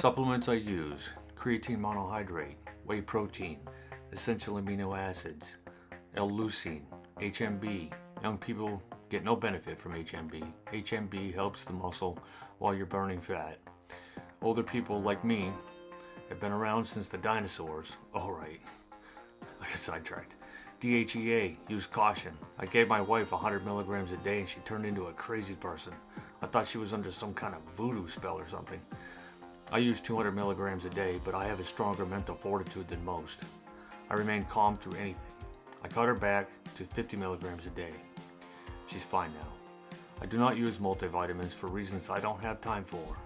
Supplements I use: creatine monohydrate, whey protein, essential amino acids, L-leucine, HMB. Young people get no benefit from HMB. HMB helps the muscle while you're burning fat. Older people like me have been around since the dinosaurs. Alright, I got sidetracked. DHEA, use caution. I gave my wife 100 milligrams a day and she turned into a crazy person. I thought she was under some kind of voodoo spell or something. I use 200 milligrams a day, but I have a stronger mental fortitude than most. I remain calm through anything. I cut her back to 50 milligrams a day. She's fine now. I do not use multivitamins for reasons I don't have time for.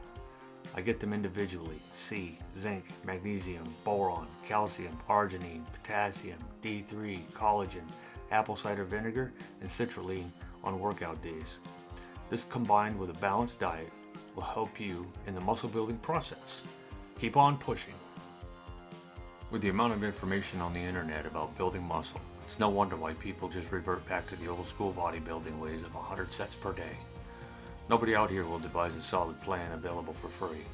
I get them individually: C, zinc, magnesium, boron, calcium, arginine, potassium, D3, collagen, apple cider vinegar, and citrulline on workout days. This combined with a balanced diet will help you in the muscle building process. Keep on pushing. With the amount of information on the internet about building muscle, it's no wonder why people just revert back to the old school bodybuilding ways of 100 sets per day. Nobody out here will devise a solid plan available for free.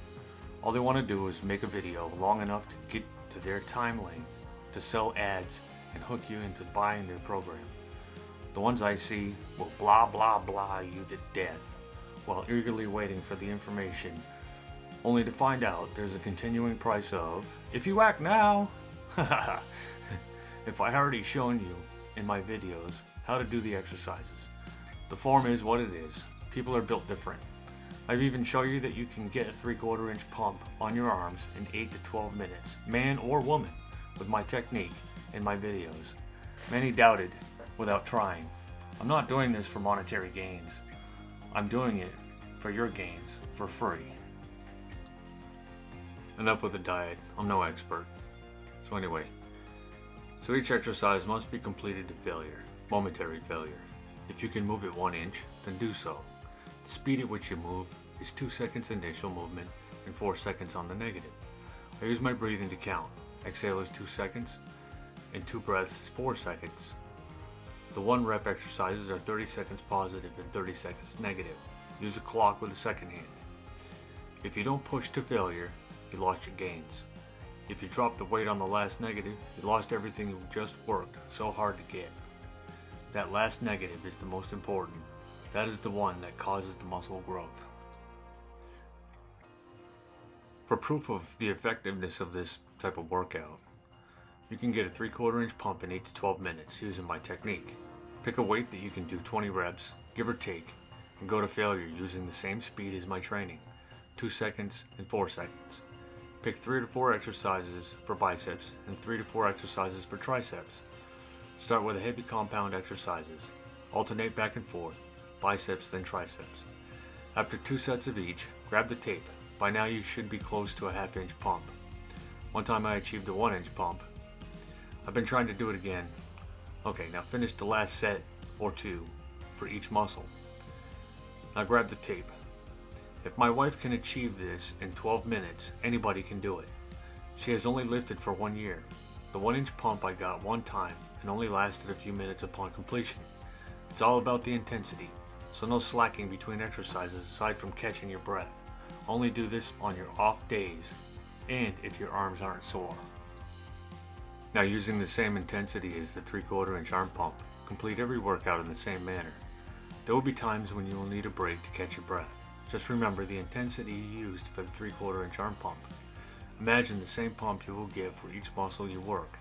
All they want to do is make a video long enough to get to their time length, to sell ads, and hook you into buying their program. The ones I see will blah blah blah you to death while eagerly waiting for the information, only to find out there's a continuing price of, if you act now. If I already shown you in my videos how to do the exercises. The form is what it is. People are built different. I've even shown you that you can get a 3/4 inch pump on your arms in 8 to 12 minutes, man or woman, with my technique in my videos. Many doubted without trying. I'm not doing this for monetary gains. I'm doing it for your gains for free. Enough with the diet. I'm no expert. So anyway, so each exercise must be completed to failure, momentary failure. If you can move it 1 inch, then do so. The speed at which you move is 2 seconds initial movement and 4 seconds on the negative. I use my breathing to count. Exhale is 2 seconds and 2 breaths is 4 seconds. The 1 rep exercises are 30 seconds positive and 30 seconds negative. Use a clock with a second hand. If you don't push to failure, you lost your gains. If you drop the weight on the last negative, you lost everything you just worked so hard to get. That last negative is the most important. That is the one that causes the muscle growth. For proof of the effectiveness of this type of workout, you can get a 3/4 inch pump in 8 to 12 minutes using my technique. Pick a weight that you can do 20 reps, give or take, and go to failure using the same speed as my training, 2 seconds and 4 seconds. Pick 3 to 4 exercises for biceps and 3 to 4 exercises for triceps. Start with heavy compound exercises. Alternate back and forth, biceps then triceps. After 2 sets of each, grab the tape. By now you should be close to a 1/2 inch pump. One time I achieved a 1 inch pump. I've been trying to do it again. Okay, now finish the last set or 2 for each muscle. Now grab the tape. If my wife can achieve this in 12 minutes, anybody can do it. She has only lifted for 1 year. The 1 inch pump I got one time and only lasted a few minutes upon completion. It's all about the intensity, so no slacking between exercises aside from catching your breath. Only do this on your off days and if your arms aren't sore. Now, using the same intensity as the 3/4 inch arm pump, complete every workout in the same manner. There will be times when you will need a break to catch your breath. Just remember the intensity you used for the 3/4 inch arm pump. Imagine the same pump you will give for each muscle you work.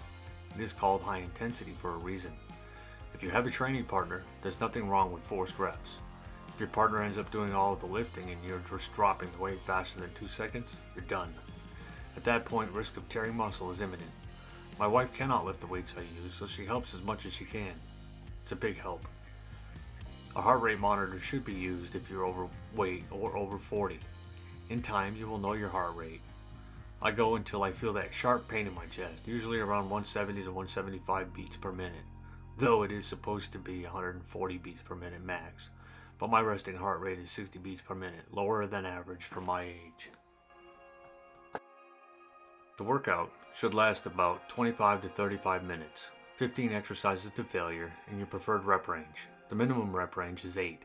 It is called high intensity for a reason. If you have a training partner, there's nothing wrong with forced reps. If your partner ends up doing all of the lifting and you're just dropping the weight faster than 2 seconds, you're done. At that point, risk of tearing muscle is imminent. My wife cannot lift the weights I use, so she helps as much as she can. It's a big help. A heart rate monitor should be used if you're overweight or over 40. In time, you will know your heart rate. I go until I feel that sharp pain in my chest, usually around 170 to 175 beats per minute, though it is supposed to be 140 beats per minute max. But my resting heart rate is 60 beats per minute, lower than average for my age. The workout should last about 25 to 35 minutes, 15 exercises to failure in your preferred rep range. The minimum rep range is 8.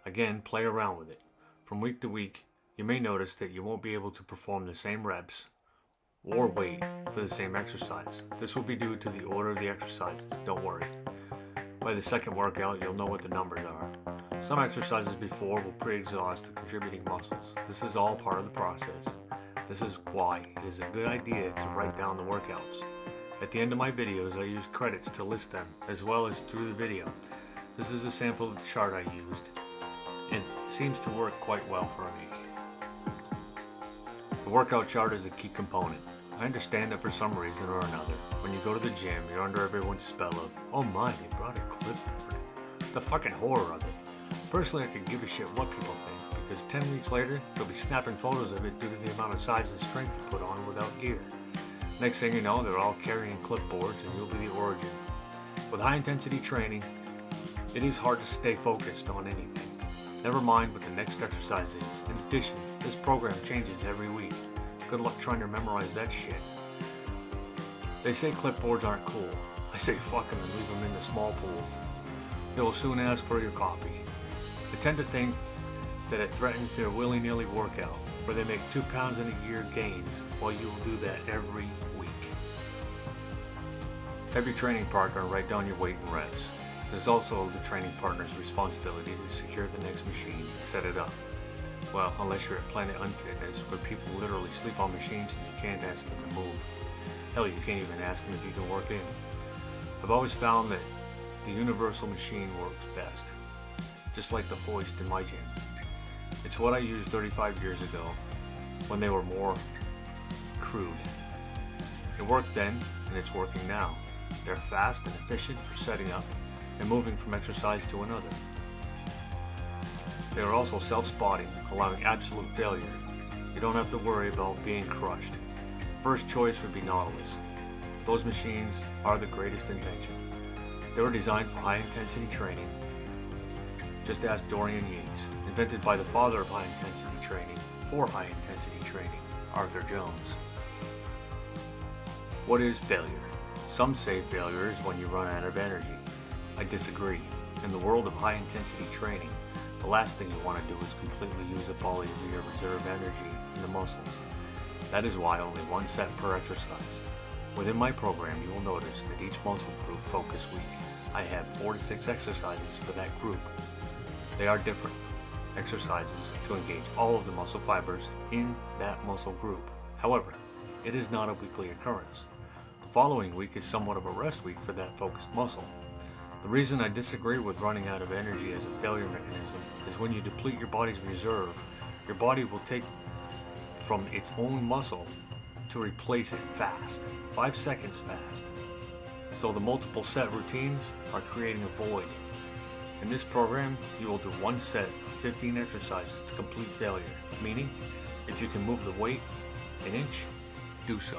Again, play around with it. From week to week, you may notice that you won't be able to perform the same reps or weight for the same exercise. This will be due to the order of the exercises, don't worry. By the second workout, you'll know what the numbers are. Some exercises before will pre-exhaust the contributing muscles. This is all part of the process. This is why it is a good idea to write down the workouts. At the end of my videos, I use credits to list them, as well as through the video. This is a sample of the chart I used, and it seems to work quite well for me. The workout chart is a key component. I understand that for some reason or another, when you go to the gym, you're under everyone's spell of, oh my, they brought a clipboard. The fucking horror of it. Personally, I could give a shit what people think, because 10 weeks later, they'll be snapping photos of it due to the amount of size and strength you put on without gear. Next thing you know, they're all carrying clipboards and you'll be the origin. With high intensity training, it is hard to stay focused on anything. Never mind what the next exercise is. In addition, this program changes every week. Good luck trying to memorize that shit. They say clipboards aren't cool. I say fuck them and leave them in the small pool. They will soon ask for your copy. They tend to think that it threatens their willy-nilly workout, where they make 2 pounds in a year gains, while you will do that every week. Have your training partner write down your weight and reps. It is also the training partner's responsibility to secure the next machine and set it up. Well, unless you're at Planet Unfitness, where people literally sleep on machines and you can't ask them to move. Hell, you can't even ask them if you can work in. I've always found that the universal machine works best, just like the hoist in my gym. It's what I used 35 years ago, when they were more crude. It worked then, and it's working now. They're fast and efficient for setting up and moving from exercise to another. They are also self-spotting, allowing absolute failure. You don't have to worry about being crushed. First choice would be Nautilus. Those machines are the greatest invention. They were designed for high-intensity training. Just ask Dorian Yates, invented by the father of high-intensity training for high-intensity training, Arthur Jones. What is failure? Some say failure is when you run out of energy. I disagree. In the world of high-intensity training, the last thing you want to do is completely use up all of your reserve energy in the muscles. That is why only 1 set per exercise. Within my program, you will notice that each muscle group focus week, I have 4 to 6 exercises for that group. They are different exercises to engage all of the muscle fibers in that muscle group. However, it is not a weekly occurrence. The following week is somewhat of a rest week for that focused muscle. The reason I disagree with running out of energy as a failure mechanism is when you deplete your body's reserve, your body will take from its own muscle to replace it fast, 5 seconds fast. So the multiple set routines are creating a void. In this program, you will do 1 set of 15 exercises to complete failure, meaning if you can move the weight an inch, do so.